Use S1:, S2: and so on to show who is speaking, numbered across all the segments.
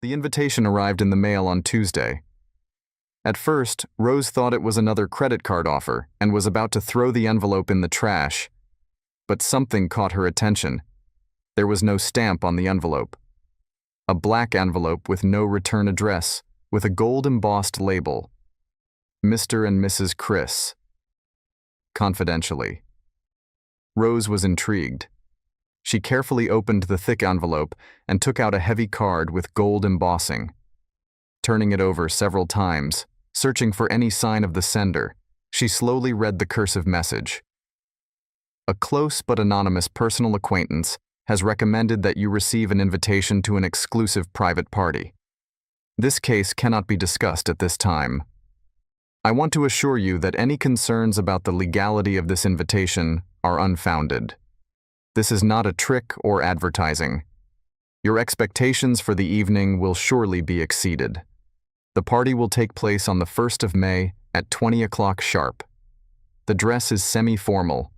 S1: The invitation arrived in the mail on Tuesday. At first, Rose thought it was another credit card offer and was about to throw the envelope in the trash. But something caught her attention. There was no stamp on the envelope. A black envelope with no return address, with a gold-embossed label. Mr. and Mrs. Chris. Confidentially. Rose was intrigued. She carefully opened the thick envelope and took out a heavy card with gold embossing. Turning it over several times, searching for any sign of the sender, she slowly read the cursive message. A close but anonymous personal acquaintance has recommended that you receive an invitation to an exclusive private party. This case cannot be discussed at this time. I want to assure you that any concerns about the legality of this invitation are unfounded. This is not a trick or advertising. Your expectations for the evening will surely be exceeded. The party will take place on the 1st of May at 20 o'clock sharp. The dress is semi-formal.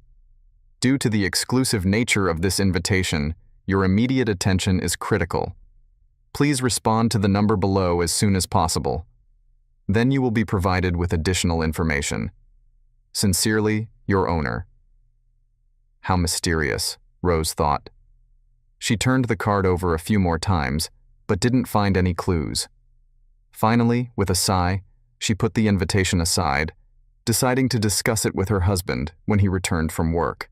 S1: Due to the exclusive nature of this invitation, your immediate attention is critical. Please respond to the number below as soon as possible. Then you will be provided with additional information. Sincerely, your owner. How mysterious, Rose thought. She turned the card over a few more times, but didn't find any clues. Finally, with a sigh, she put the invitation aside, deciding to discuss it with her husband when he returned from work.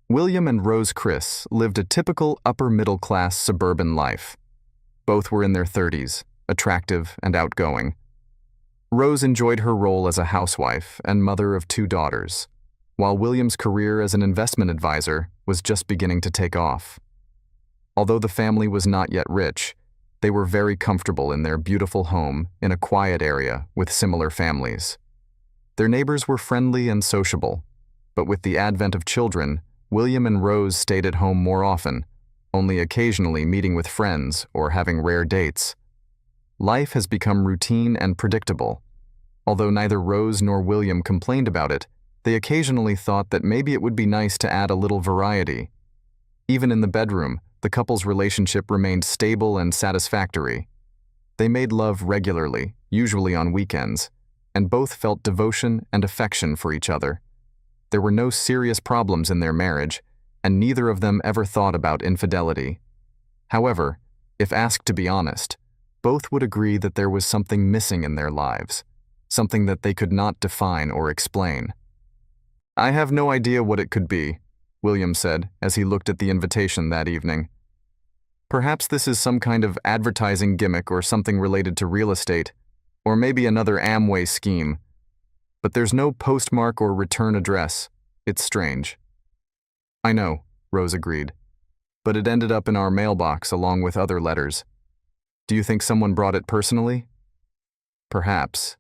S1: William and Rose Chris lived a typical upper-middle-class suburban life. Both were in their 30s, attractive and outgoing. Rose enjoyed her role as a housewife and mother of 2 daughters, while William's career as an investment advisor was just beginning to take off. Although the family was not yet rich, they were very comfortable in their beautiful home in a quiet area with similar families. Their neighbors were friendly and sociable, but with the advent of children, William and Rose stayed at home more often, only occasionally meeting with friends or having rare dates. Life has become routine and predictable. Although neither Rose nor William complained about it, they occasionally thought that maybe it would be nice to add a little variety. Even in the bedroom, the couple's relationship remained stable and satisfactory. They made love regularly, usually on weekends, and both felt devotion and affection for each other. There were no serious problems in their marriage, and neither of them ever thought about infidelity. However, if asked to be honest, both would agree that there was something missing in their lives, something that they could not define or explain. "I have no idea what it could be," William said as he looked at the invitation that evening. "Perhaps this is some kind of advertising gimmick or something related to real estate, or maybe another Amway scheme. But there's no postmark or return address. It's strange." "I know," Rose agreed. "But it ended up in our mailbox along with other letters. Do you think someone brought it personally?" "Perhaps.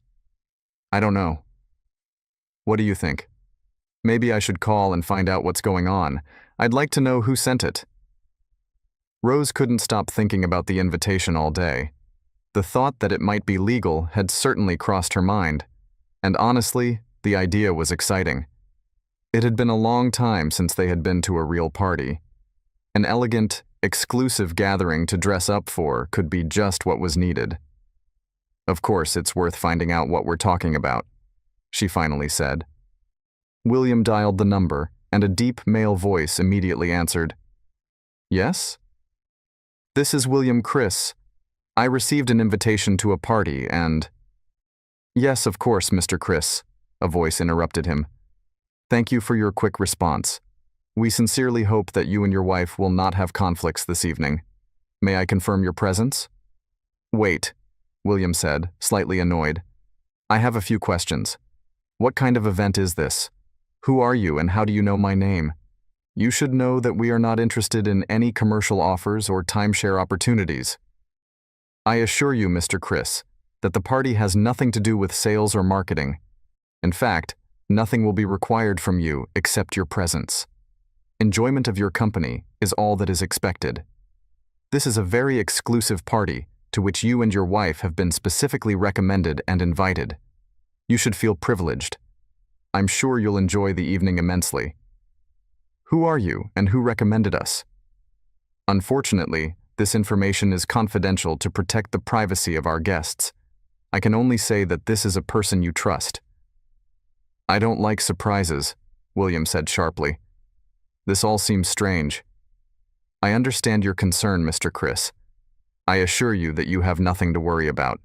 S1: I don't know. What do you think? Maybe I should call and find out what's going on. I'd like to know who sent it." Rose couldn't stop thinking about the invitation all day. The thought that it might be legal had certainly crossed her mind, and honestly, the idea was exciting. It had been a long time since they had been to a real party. An elegant, exclusive gathering to dress up for could be just what was needed. "Of course, it's worth finding out what we're talking about," she finally said. William dialed the number, and a deep male voice immediately answered. "Yes? This is William Chris. I received an invitation to a party and—" "Yes, of course, Mr. Chris," a voice interrupted him. "Thank you for your quick response. We sincerely hope that you and your wife will not have conflicts this evening. May I confirm your presence?" "Wait," William said, slightly annoyed. "I have a few questions. What kind of event is this? Who are you and how do you know my name? You should know that we are not interested in any commercial offers or timeshare opportunities. I assure you, Mr. Chris, that the party has nothing to do with sales or marketing. In fact, nothing will be required from you except your presence. Enjoyment of your company is all that is expected. This is a very exclusive party to which you and your wife have been specifically recommended and invited. You should feel privileged. I'm sure you'll enjoy the evening immensely. Who are you and who recommended us?" "Unfortunately, This information is confidential to protect the privacy of our guests. I can only say that this is a person you trust." "I don't like surprises," William said sharply. "This all seems strange." "I understand your concern, Mr. Chris. I assure you that you have nothing to worry about.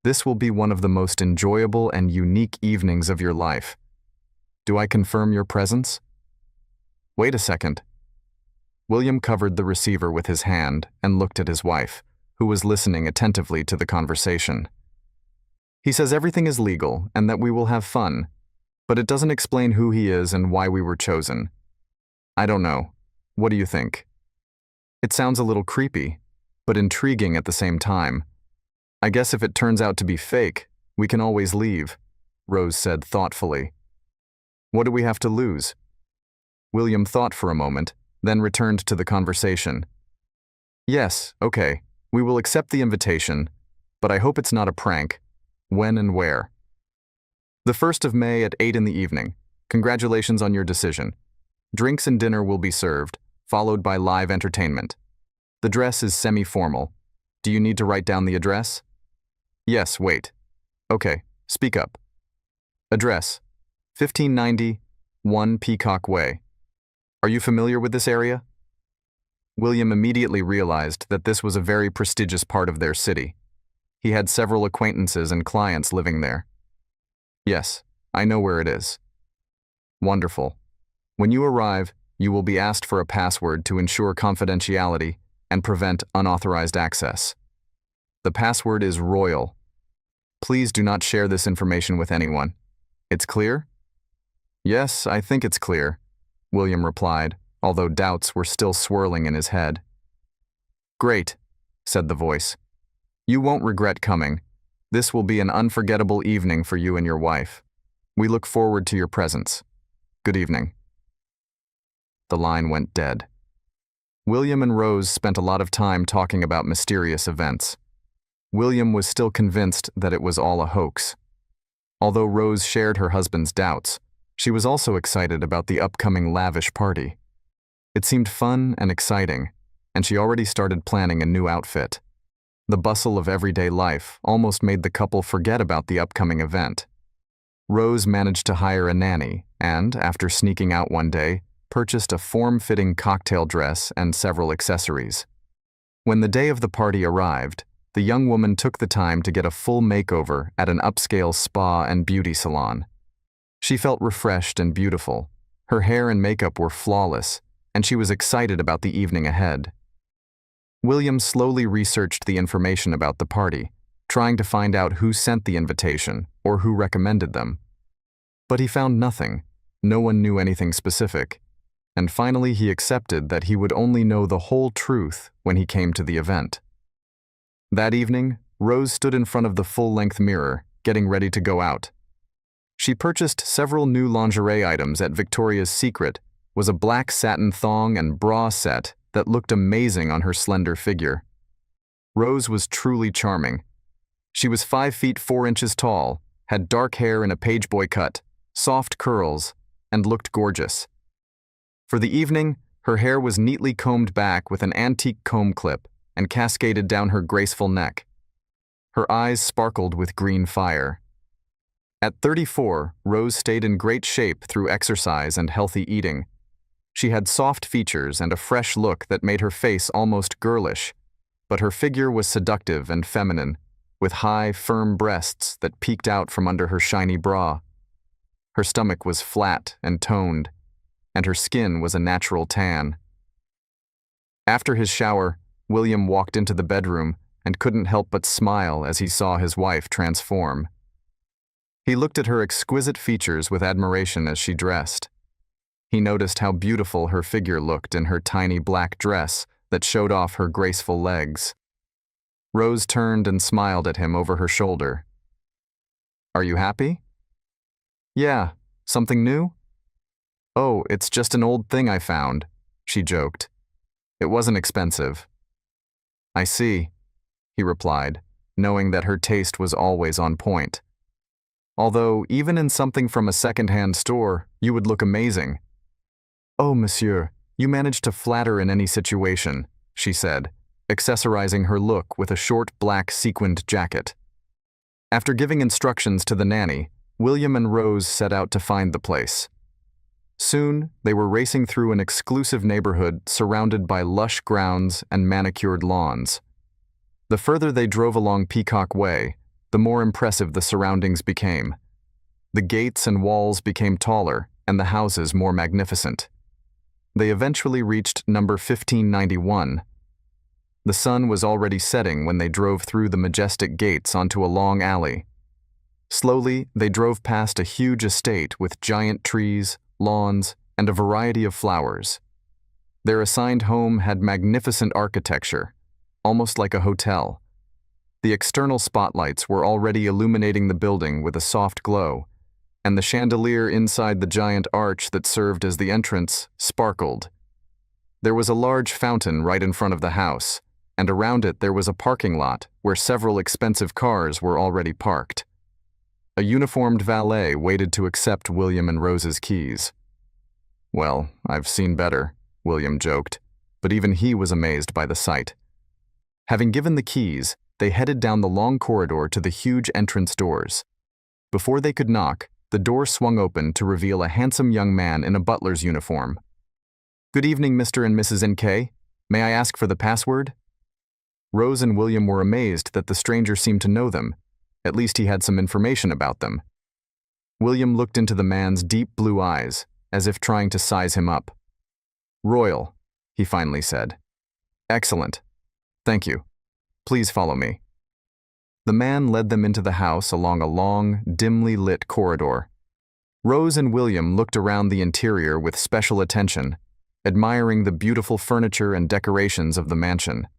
S1: This will be one of the most enjoyable and unique evenings of your life. Do I confirm your presence?" "Wait a second." William covered the receiver with his hand and looked at his wife, who was listening attentively to the conversation. "He says everything is legal and that we will have fun, but it doesn't explain who he is and why we were chosen. I don't know. What do you think?" "It sounds a little creepy, but intriguing at the same time. I guess if it turns out to be fake, we can always leave," Rose said thoughtfully. "What do we have to lose?" William thought for a moment, then returned to the conversation. "Yes, okay, we will accept the invitation, but I hope it's not a prank. When and where?" "The 1st of May at 8 in the evening. Congratulations on your decision. Drinks and dinner will be served, followed by live entertainment. The dress is semi-formal. Do you need to write down the address?" "Yes, wait. Okay, speak up." "Address, 1590 1 Peacock Way. Are you familiar with this area?" William immediately realized that this was a very prestigious part of their city. He had several acquaintances and clients living there. "Yes, I know where it is." "Wonderful. When you arrive, you will be asked for a password to ensure confidentiality and prevent unauthorized access. The password is royal. Please do not share this information with anyone. It's clear?" "Yes, I think it's clear," William replied, although doubts were still swirling in his head. "Great," said the voice. "You won't regret coming. This will be an unforgettable evening for you and your wife. We look forward to your presence. Good evening." The line went dead. William and Rose spent a lot of time talking about mysterious events. William was still convinced that it was all a hoax. Although Rose shared her husband's doubts, she was also excited about the upcoming lavish party. It seemed fun and exciting, and she already started planning a new outfit. The bustle of everyday life almost made the couple forget about the upcoming event. Rose managed to hire a nanny and, after sneaking out one day, purchased a form-fitting cocktail dress and several accessories. When the day of the party arrived, the young woman took the time to get a full makeover at an upscale spa and beauty salon. She felt refreshed and beautiful. Her hair and makeup were flawless, and she was excited about the evening ahead. William slowly researched the information about the party, trying to find out who sent the invitation or who recommended them. But he found nothing. No one knew anything specific. And finally he accepted that he would only know the whole truth when he came to the event. That evening, Rose stood in front of the full-length mirror, getting ready to go out. She purchased several new lingerie items at Victoria's Secret, was a black satin thong and bra set that looked amazing on her slender figure. Rose was truly charming. She was 5 feet 4 inches tall, had dark hair in a pageboy cut, soft curls, and looked gorgeous. For the evening, her hair was neatly combed back with an antique comb clip and cascaded down her graceful neck. Her eyes sparkled with green fire. At 34, Rose stayed in great shape through exercise and healthy eating. She had soft features and a fresh look that made her face almost girlish, but her figure was seductive and feminine, with high, firm breasts that peeked out from under her shiny bra. Her stomach was flat and toned, and her skin was a natural tan. After his shower, William walked into the bedroom and couldn't help but smile as he saw his wife transform. He looked at her exquisite features with admiration as she dressed. He noticed how beautiful her figure looked in her tiny black dress that showed off her graceful legs. Rose turned and smiled at him over her shoulder. "Are you happy?" "Yeah. Something new?" "Oh, it's just an old thing I found," she joked. "It wasn't expensive." "I see," he replied, knowing that her taste was always on point. "Although, even in something from a second-hand store, you would look amazing." "Oh, monsieur, you manage to flatter in any situation," she said, accessorizing her look with a short black sequined jacket. After giving instructions to the nanny, William and Rose set out to find the place. Soon, they were racing through an exclusive neighborhood surrounded by lush grounds and manicured lawns. The further they drove along Peacock Way, the more impressive the surroundings became. The gates and walls became taller, and the houses more magnificent. They eventually reached number 1591. The sun was already setting when they drove through the majestic gates onto a long alley. Slowly, they drove past a huge estate with giant trees, lawns, and a variety of flowers. Their assigned home had magnificent architecture, almost like a hotel. The external spotlights were already illuminating the building with a soft glow, and the chandelier inside the giant arch that served as the entrance sparkled. There was a large fountain right in front of the house, and around it there was a parking lot where several expensive cars were already parked. A uniformed valet waited to accept William and Rose's keys. "Well, I've seen better," William joked, but even he was amazed by the sight. Having given the keys, they headed down the long corridor to the huge entrance doors. Before they could knock, the door swung open to reveal a handsome young man in a butler's uniform. "Good evening, Mr. and Mrs. N.K. May I ask for the password?" Rose and William were amazed that the stranger seemed to know them. At least he had some information about them. William looked into the man's deep blue eyes, as if trying to size him up. "Royal," he finally said. "Excellent. Thank you. Please follow me." The man led them into the house along a long, dimly lit corridor. Rose and William looked around the interior with special attention, admiring the beautiful furniture and decorations of the mansion.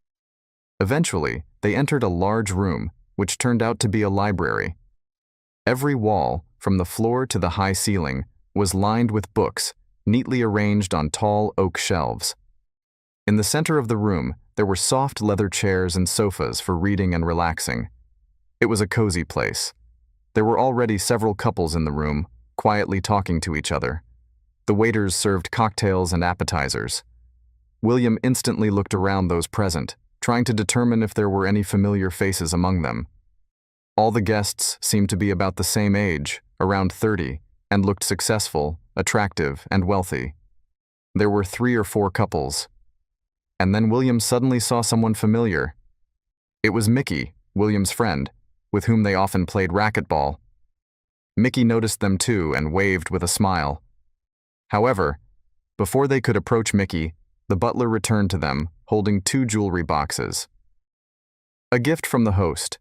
S1: Eventually, they entered a large room, which turned out to be a library. Every wall, from the floor to the high ceiling, was lined with books, neatly arranged on tall oak shelves. In the center of the room, there were soft leather chairs and sofas for reading and relaxing. It was a cozy place. There were already several couples in the room, quietly talking to each other. The waiters served cocktails and appetizers. William instantly looked around those present, trying to determine if there were any familiar faces among them. All the guests seemed to be about the same age, around 30, and looked successful, attractive, and wealthy. There were 3 or 4 couples. And then William suddenly saw someone familiar. It was Mickey, William's friend, with whom they often played racquetball. Mickey noticed them too and waved with a smile. However, before they could approach Mickey, the butler returned to them, holding 2 jewelry boxes. "A gift from the host.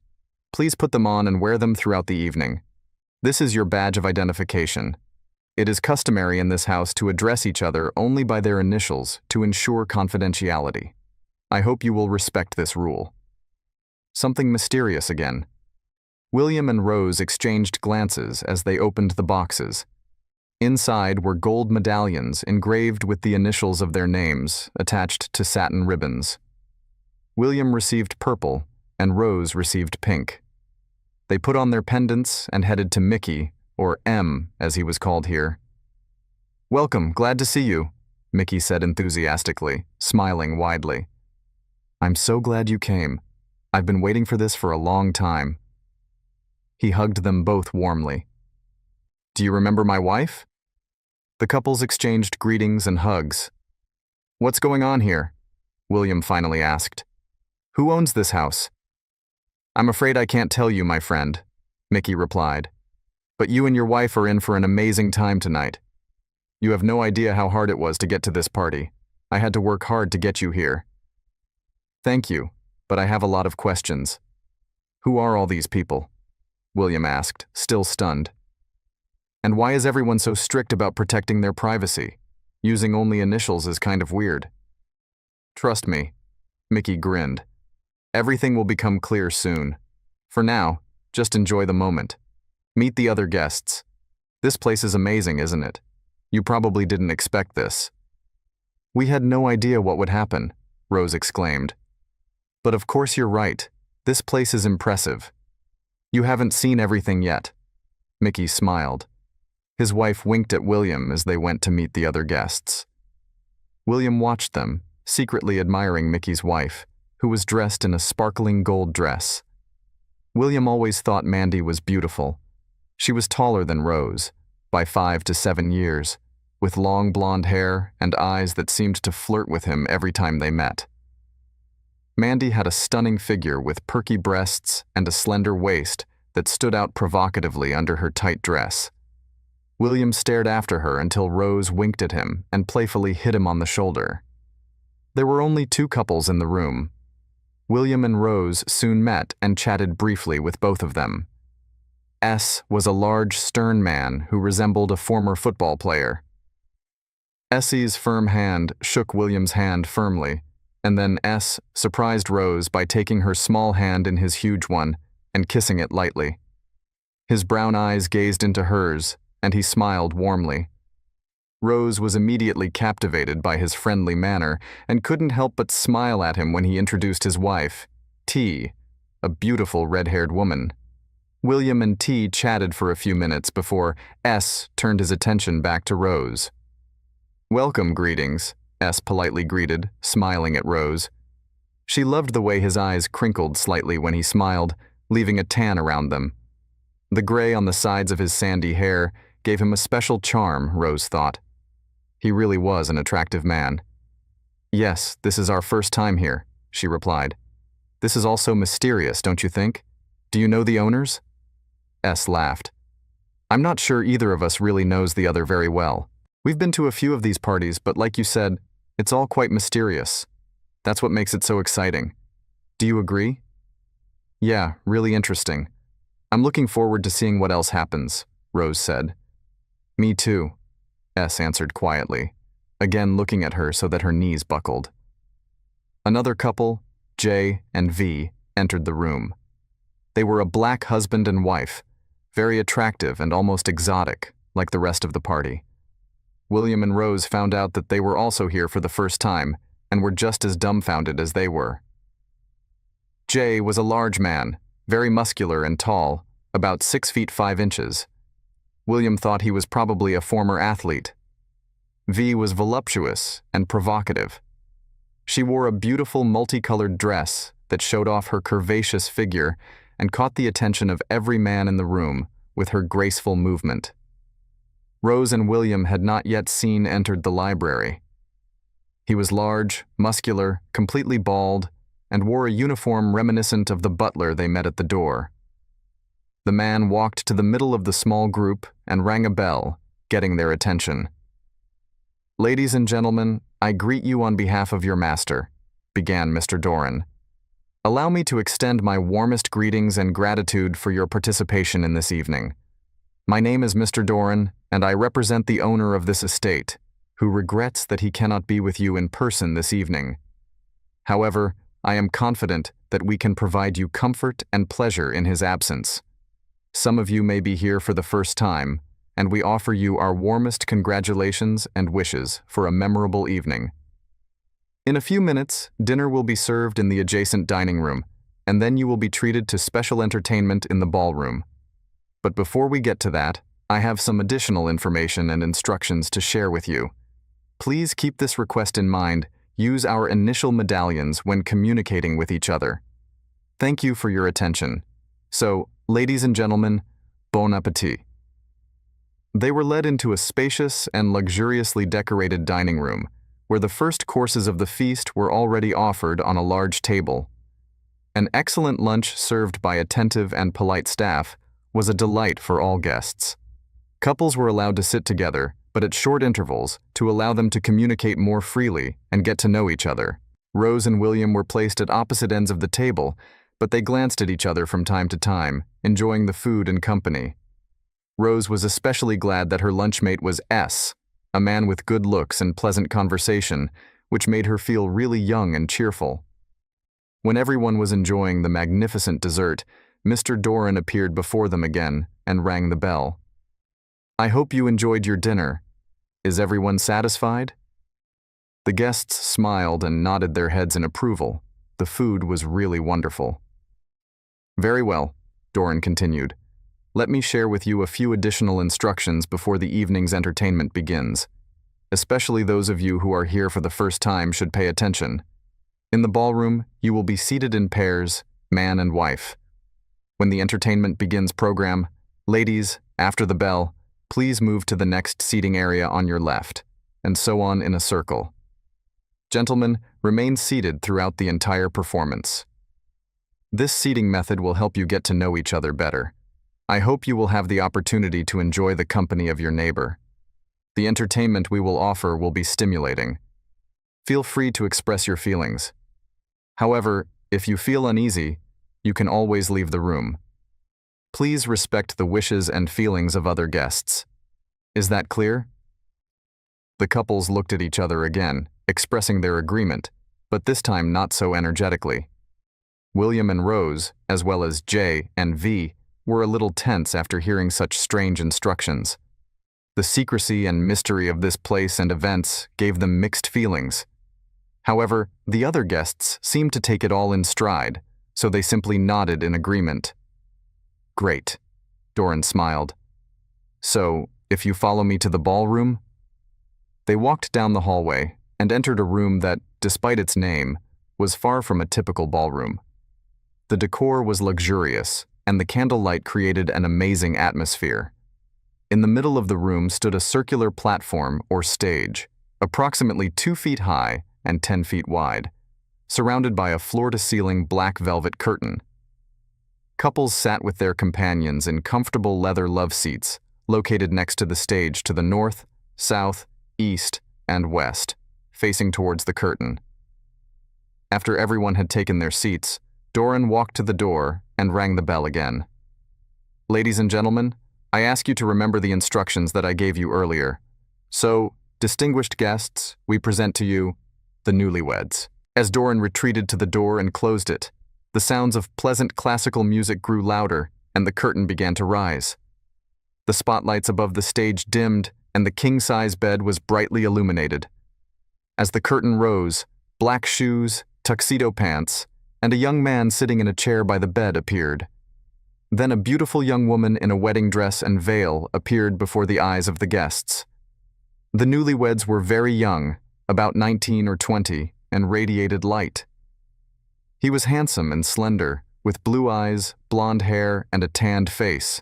S1: Please put them on and wear them throughout the evening. This is your badge of identification. It is customary in this house to address each other only by their initials to ensure confidentiality. I hope you will respect this rule." Something mysterious again. William and Rose exchanged glances as they opened the boxes. Inside were gold medallions engraved with the initials of their names, attached to satin ribbons. William received purple, and Rose received pink. They put on their pendants and headed to Mickey, or M, as he was called here. "Welcome, glad to see you," Mickey said enthusiastically, smiling widely. "I'm so glad you came. I've been waiting for this for a long time." He hugged them both warmly. "Do you remember my wife?" The couples exchanged greetings and hugs. "What's going on here?" William finally asked. "Who owns this house?" "I'm afraid I can't tell you, my friend," Mickey replied. "But you and your wife are in for an amazing time tonight. You have no idea how hard it was to get to this party. I had to work hard to get you here." "Thank you, but I have a lot of questions." "Who are all these people?" William asked, still stunned. "And why is everyone so strict about protecting their privacy? Using only initials is kind of weird." "Trust me," Mickey grinned. "Everything will become clear soon. For now, just enjoy the moment. Meet the other guests. This place is amazing, isn't it? You probably didn't expect this." "We had no idea what would happen," Rose exclaimed. "But of course you're right. This place is impressive. You haven't seen everything yet." Mickey smiled. His wife winked at William as they went to meet the other guests. William watched them, secretly admiring Mickey's wife, who was dressed in a sparkling gold dress. William always thought Mandy was beautiful. She was taller than Rose, by 5 to 7 years, with long blonde hair and eyes that seemed to flirt with him every time they met. Mandy had a stunning figure with perky breasts and a slender waist that stood out provocatively under her tight dress. William stared after her until Rose winked at him and playfully hit him on the shoulder. There were only 2 couples in the room. William and Rose soon met and chatted briefly with both of them. S was a large, stern man who resembled a former football player. Essie's firm hand shook William's hand firmly, and then S surprised Rose by taking her small hand in his huge one and kissing it lightly. His brown eyes gazed into hers, and he smiled warmly. Rose was immediately captivated by his friendly manner and couldn't help but smile at him when he introduced his wife, T, a beautiful red-haired woman. William and T chatted for a few minutes before S turned his attention back to Rose. "Welcome, greetings," S politely greeted, smiling at Rose. She loved the way his eyes crinkled slightly when he smiled, leaving a tan around them. The gray on the sides of his sandy hair gave him a special charm, Rose thought. He really was an attractive man. "Yes, this is our first time here," she replied. "This is also mysterious, don't you think? Do you know the owners?" S laughed. "I'm not sure either of us really knows the other very well. We've been to a few of these parties, but like you said, it's all quite mysterious. That's what makes it so exciting. Do you agree?" "Yeah, really interesting. I'm looking forward to seeing what else happens," Rose said. "Me too," S answered quietly, again looking at her so that her knees buckled. Another couple, J and V, entered the room. They were a black husband and wife, very attractive and almost exotic, like the rest of the party. William and Rose found out that they were also here for the first time and were just as dumbfounded as they were. J was a large man, very muscular and tall, about 6 feet 5 inches. William thought he was probably a former athlete. V was voluptuous and provocative. She wore a beautiful multicolored dress that showed off her curvaceous figure and caught the attention of every man in the room with her graceful movement. Rose and William had not yet seen entered the library. He was large, muscular, completely bald, and wore a uniform reminiscent of the butler they met at the door. The man walked to the middle of the small group and rang a bell, getting their attention. "Ladies and gentlemen, I greet you on behalf of your master," began Mr. Doran. "Allow me to extend my warmest greetings and gratitude for your participation in this evening. My name is Mr. Doran, and I represent the owner of this estate, who regrets that he cannot be with you in person this evening. However, I am confident that we can provide you comfort and pleasure in his absence. Some of you may be here for the first time, and we offer you our warmest congratulations and wishes for a memorable evening. In a few minutes, dinner will be served in the adjacent dining room, and then you will be treated to special entertainment in the ballroom. But before we get to that, I have some additional information and instructions to share with you. Please keep this request in mind. Use our initial medallions when communicating with each other. Thank you for your attention. So, ladies and gentlemen, bon appetit." They were led into a spacious and luxuriously decorated dining room, where the first courses of the feast were already offered on a large table. An excellent lunch served by attentive and polite staff was a delight for all guests. Couples were allowed to sit together, but at short intervals, to allow them to communicate more freely and get to know each other. Rose and William were placed at opposite ends of the table, but they glanced at each other from time to time, enjoying the food and company. Rose was especially glad that her lunchmate was S, a man with good looks and pleasant conversation, which made her feel really young and cheerful. When everyone was enjoying the magnificent dessert, Mr. Doran appeared before them again and rang the bell. "I hope you enjoyed your dinner. Is everyone satisfied?" The guests smiled and nodded their heads in approval. The food was really wonderful. "Very well," Doran continued. "Let me share with you a few additional instructions before the evening's entertainment begins. Especially those of you who are here for the first time should pay attention. In the ballroom, you will be seated in pairs, man and wife. When the entertainment begins program, ladies, after the bell, please move to the next seating area on your left, and so on in a circle. Gentlemen, remain seated throughout the entire performance. This seating method will help you get to know each other better. I hope you will have the opportunity to enjoy the company of your neighbor. The entertainment we will offer will be stimulating. Feel free to express your feelings. However, if you feel uneasy, you can always leave the room. Please respect the wishes and feelings of other guests. Is that clear? The couples looked at each other again, expressing their agreement, but this time not so energetically. William and Rose, as well as J and V, were a little tense after hearing such strange instructions. The secrecy and mystery of this place and events gave them mixed feelings. However, the other guests seemed to take it all in stride, so they simply nodded in agreement. Great, Doran smiled. So, if you follow me to the ballroom? They walked down the hallway and entered a room that, despite its name, was far from a typical ballroom. The decor was luxurious, and the candlelight created an amazing atmosphere. In the middle of the room stood a circular platform or stage, approximately 2 feet high and 10 feet wide, surrounded by a floor-to-ceiling black velvet curtain. Couples sat with their companions in comfortable leather love seats, located next to the stage to the north, south, east, and west, facing towards the curtain. After everyone had taken their seats, Doran walked to the door and rang the bell again. Ladies and gentlemen, I ask you to remember the instructions that I gave you earlier. So, distinguished guests, we present to you the newlyweds. As Doran retreated to the door and closed it, the sounds of pleasant classical music grew louder and the curtain began to rise. The spotlights above the stage dimmed and the king-size bed was brightly illuminated. As the curtain rose, black shoes, tuxedo pants, and a young man sitting in a chair by the bed appeared. Then a beautiful young woman in a wedding dress and veil appeared before the eyes of the guests. The newlyweds were very young, about 19 or 20, and radiated light. He was handsome and slender, with blue eyes, blonde hair, and a tanned face.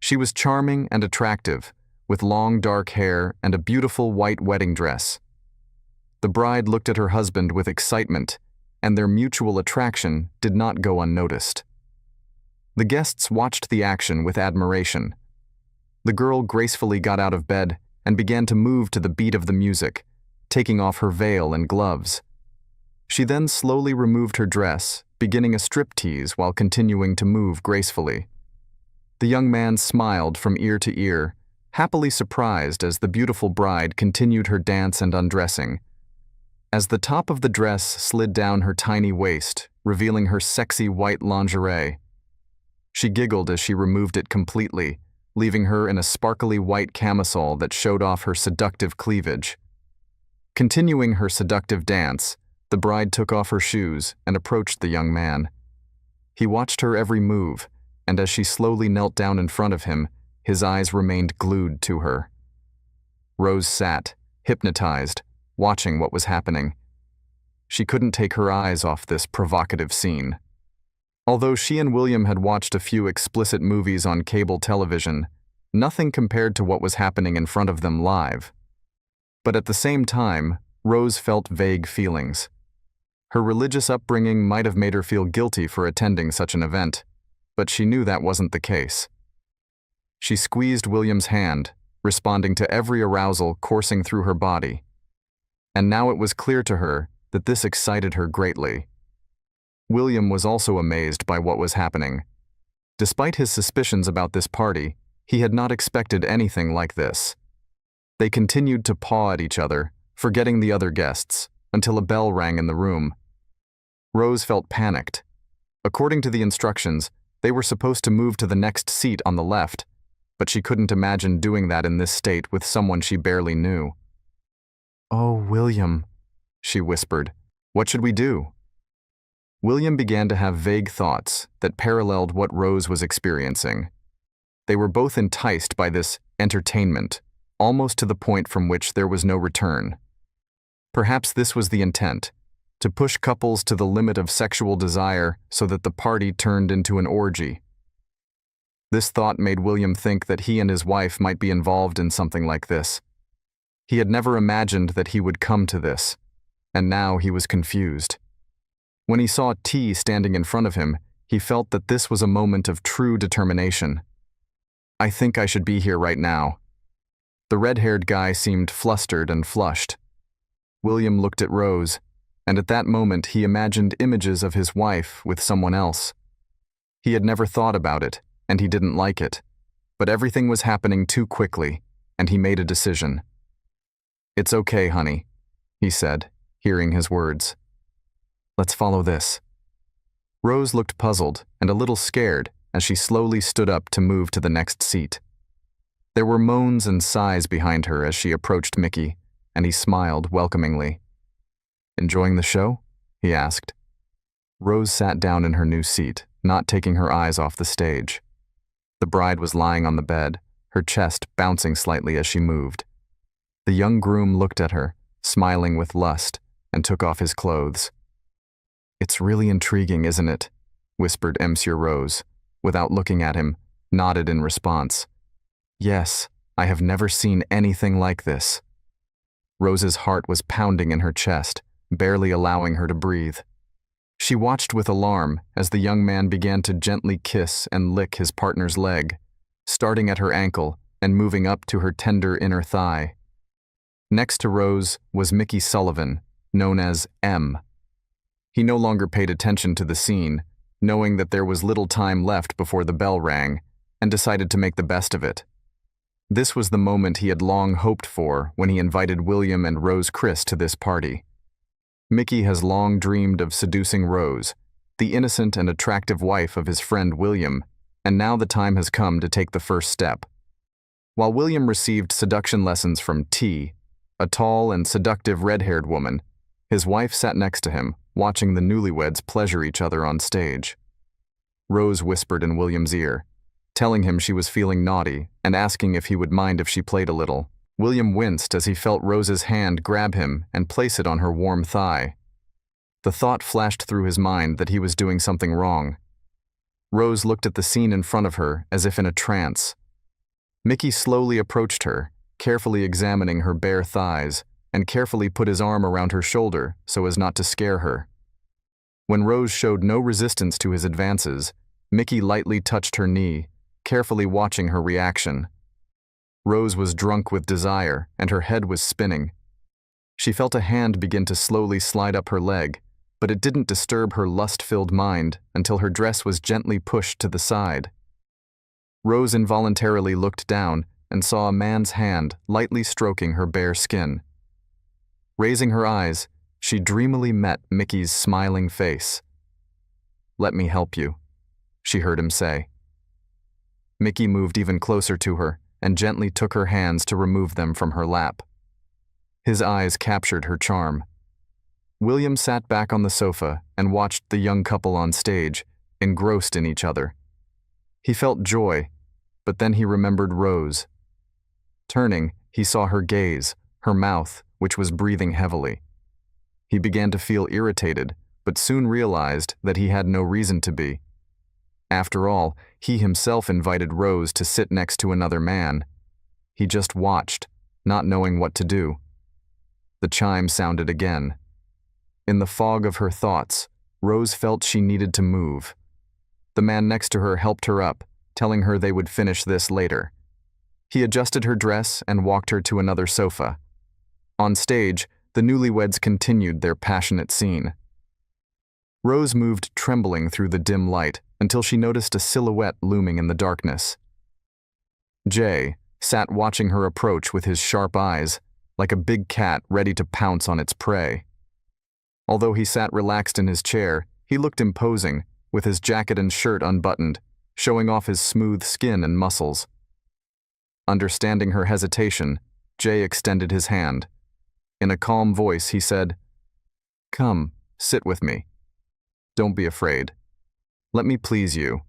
S1: She was charming and attractive, with long dark hair and a beautiful white wedding dress. The bride looked at her husband with excitement, and their mutual attraction did not go unnoticed. The guests watched the action with admiration. The girl gracefully got out of bed and began to move to the beat of the music, taking off her veil and gloves. She then slowly removed her dress, beginning a striptease while continuing to move gracefully. The young man smiled from ear to ear, happily surprised as the beautiful bride continued her dance and undressing. As the top of the dress slid down her tiny waist, revealing her sexy white lingerie, she giggled as she removed it completely, leaving her in a sparkly white camisole that showed off her seductive cleavage. Continuing her seductive dance, the bride took off her shoes and approached the young man. He watched her every move, and as she slowly knelt down in front of him, his eyes remained glued to her. Rose sat, hypnotized, watching what was happening. She couldn't take her eyes off this provocative scene. Although she and William had watched a few explicit movies on cable television, nothing compared to what was happening in front of them live. But at the same time, Rose felt vague feelings. Her religious upbringing might have made her feel guilty for attending such an event, but she knew that wasn't the case. She squeezed William's hand, responding to every arousal coursing through her body. And now it was clear to her that this excited her greatly. William was also amazed by what was happening. Despite his suspicions about this party, he had not expected anything like this. They continued to paw at each other, forgetting the other guests, until a bell rang in the room. Rose felt panicked. According to the instructions, they were supposed to move to the next seat on the left, but she couldn't imagine doing that in this state with someone she barely knew. "Oh, William," she whispered, "what should we do?" William began to have vague thoughts that paralleled what Rose was experiencing. They were both enticed by this entertainment, almost to the point from which there was no return. Perhaps this was the intent, to push couples to the limit of sexual desire so that the party turned into an orgy. This thought made William think that he and his wife might be involved in something like this. He had never imagined that he would come to this, and now he was confused. When he saw T standing in front of him, he felt that this was a moment of true determination. "I think I should be here right now." The red-haired guy seemed flustered and flushed. William looked at Rose, and at that moment he imagined images of his wife with someone else. He had never thought about it, and he didn't like it, but everything was happening too quickly, and he made a decision. "It's okay, honey," he said, hearing his words. "Let's follow this." Rose looked puzzled and a little scared as she slowly stood up to move to the next seat. There were moans and sighs behind her as she approached Mickey, and he smiled welcomingly. "Enjoying the show?" he asked. Rose sat down in her new seat, not taking her eyes off the stage. The bride was lying on the bed, her chest bouncing slightly as she moved. The young groom looked at her, smiling with lust, and took off his clothes. "It's really intriguing, isn't it?" whispered Monsieur Rose, without looking at him, nodded in response. "Yes, I have never seen anything like this." Rose's heart was pounding in her chest, barely allowing her to breathe. She watched with alarm as the young man began to gently kiss and lick his partner's leg, starting at her ankle and moving up to her tender inner thigh. Next to Rose was Mickey Sullivan, known as M. He no longer paid attention to the scene, knowing that there was little time left before the bell rang, and decided to make the best of it. This was the moment he had long hoped for when he invited William and Rose Chris to this party. Mickey has long dreamed of seducing Rose, the innocent and attractive wife of his friend William, and now the time has come to take the first step. While William received seduction lessons from T, a tall and seductive red-haired woman, his wife sat next to him, watching the newlyweds pleasure each other on stage. Rose whispered in William's ear, telling him she was feeling naughty and asking if he would mind if she played a little. William winced as he felt Rose's hand grab him and place it on her warm thigh. The thought flashed through his mind that he was doing something wrong. Rose looked at the scene in front of her as if in a trance. Mickey slowly approached her, carefully examining her bare thighs, and carefully put his arm around her shoulder so as not to scare her. When Rose showed no resistance to his advances, Mickey lightly touched her knee, carefully watching her reaction. Rose was drunk with desire, and her head was spinning. She felt a hand begin to slowly slide up her leg, but it didn't disturb her lust-filled mind until her dress was gently pushed to the side. Rose involuntarily looked down and saw a man's hand lightly stroking her bare skin. Raising her eyes, she dreamily met Mickey's smiling face. "Let me help you," she heard him say. Mickey moved even closer to her and gently took her hands to remove them from her lap. His eyes captured her charm. William sat back on the sofa and watched the young couple on stage, engrossed in each other. He felt joy, but then he remembered Rose. Turning, he saw her gaze, her mouth, which was breathing heavily. He began to feel irritated, but soon realized that he had no reason to be. After all, he himself invited Rose to sit next to another man. He just watched, not knowing what to do. The chime sounded again. In the fog of her thoughts, Rose felt she needed to move. The man next to her helped her up, telling her they would finish this later. He adjusted her dress and walked her to another sofa. On stage, the newlyweds continued their passionate scene. Rose moved trembling through the dim light until she noticed a silhouette looming in the darkness. Jay sat watching her approach with his sharp eyes, like a big cat ready to pounce on its prey. Although he sat relaxed in his chair, he looked imposing, with his jacket and shirt unbuttoned, showing off his smooth skin and muscles. Understanding her hesitation, Jay extended his hand. In a calm voice, he said, "Come, sit with me. Don't be afraid. Let me please you."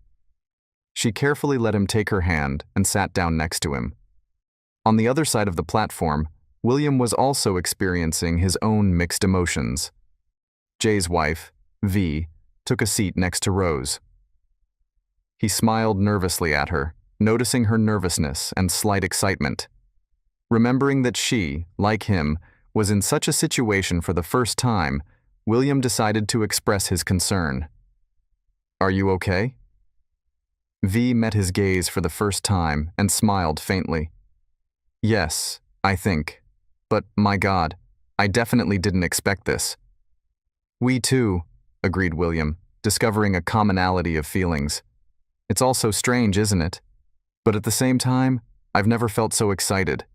S1: She carefully let him take her hand and sat down next to him. On the other side of the platform, William was also experiencing his own mixed emotions. Jay's wife, V, took a seat next to Rose. He smiled nervously at her, noticing her nervousness and slight excitement. Remembering that she, like him, was in such a situation for the first time, William decided to express his concern. "Are you okay?" V met his gaze for the first time and smiled faintly. "Yes, I think. But, my God, I definitely didn't expect this." "We too," agreed William, discovering a commonality of feelings. "It's all so strange, isn't it? But at the same time, I've never felt so excited."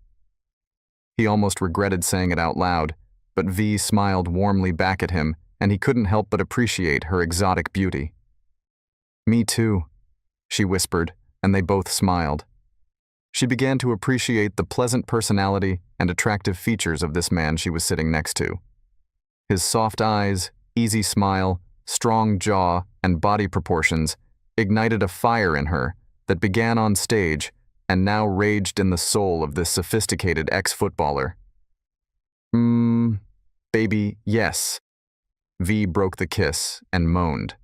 S1: He almost regretted saying it out loud, but V smiled warmly back at him, and he couldn't help but appreciate her exotic beauty. "Me too," she whispered, and they both smiled. She began to appreciate the pleasant personality and attractive features of this man she was sitting next to. His soft eyes, easy smile, strong jaw, and body proportions ignited a fire in her that began on stage and now raged in the soul of this sophisticated ex-footballer. Baby, yes." V broke the kiss and moaned.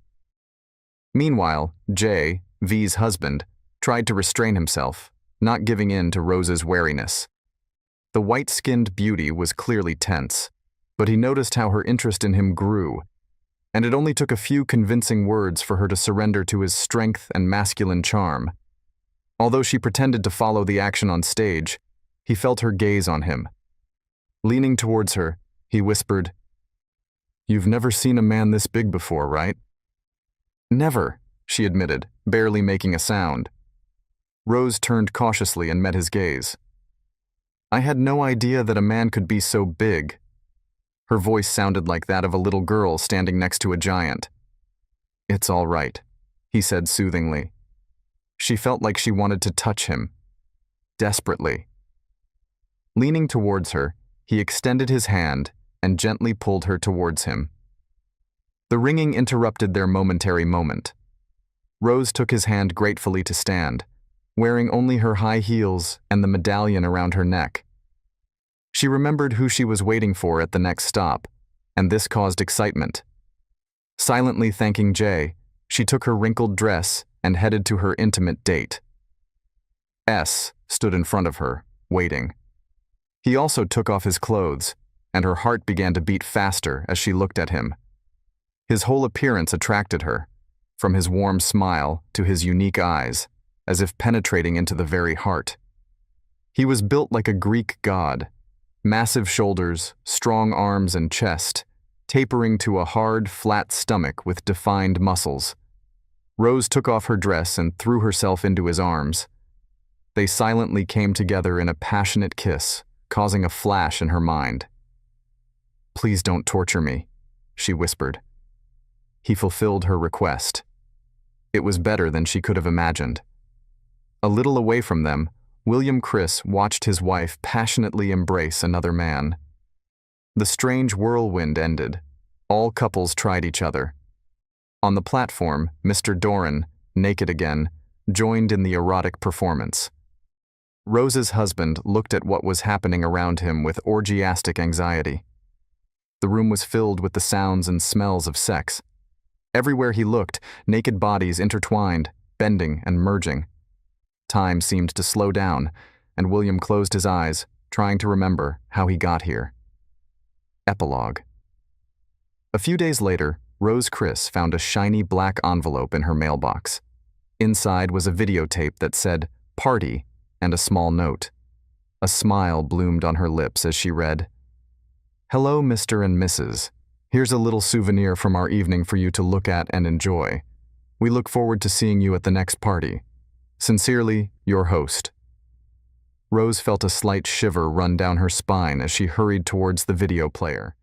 S1: Meanwhile, Jay, V's husband, tried to restrain himself, not giving in to Rose's wariness. The white-skinned beauty was clearly tense, but he noticed how her interest in him grew, and it only took a few convincing words for her to surrender to his strength and masculine charm. Although she pretended to follow the action on stage, he felt her gaze on him. Leaning towards her, he whispered, "You've never seen a man this big before, right?" "Never," she admitted, barely making a sound. Rose turned cautiously and met his gaze. "I had no idea that a man could be so big." Her voice sounded like that of a little girl standing next to a giant. "It's all right," he said soothingly. She felt like she wanted to touch him. Desperately. Leaning towards her, he extended his hand and gently pulled her towards him. The ringing interrupted their momentary moment. Rose took his hand gratefully to stand, wearing only her high heels and the medallion around her neck. She remembered who she was waiting for at the next stop, and this caused excitement. Silently thanking Jay, she took her wrinkled dress and headed to her intimate date. S stood in front of her, waiting. He also took off his clothes, and her heart began to beat faster as she looked at him. His whole appearance attracted her, from his warm smile to his unique eyes, as if penetrating into the very heart. He was built like a Greek god, massive shoulders, strong arms and chest, tapering to a hard, flat stomach with defined muscles. Rose took off her dress and threw herself into his arms. They silently came together in a passionate kiss, causing a flash in her mind. "Please don't torture me," she whispered. He fulfilled her request. It was better than she could have imagined. A little away from them, William Chris watched his wife passionately embrace another man. The strange whirlwind ended. All couples tried each other. On the platform, Mr. Doran, naked again, joined in the erotic performance. Rose's husband looked at what was happening around him with orgiastic anxiety. The room was filled with the sounds and smells of sex. Everywhere he looked, naked bodies intertwined, bending and merging. Time seemed to slow down, and William closed his eyes, trying to remember how he got here. Epilogue. A few days later, Rose Chris found a shiny black envelope in her mailbox. Inside was a videotape that said, "Party," and a small note. A smile bloomed on her lips as she read, "Hello, Mr. and Mrs. Here's a little souvenir from our evening for you to look at and enjoy. We look forward to seeing you at the next party. Sincerely, your host." Rose felt a slight shiver run down her spine as she hurried towards the video player.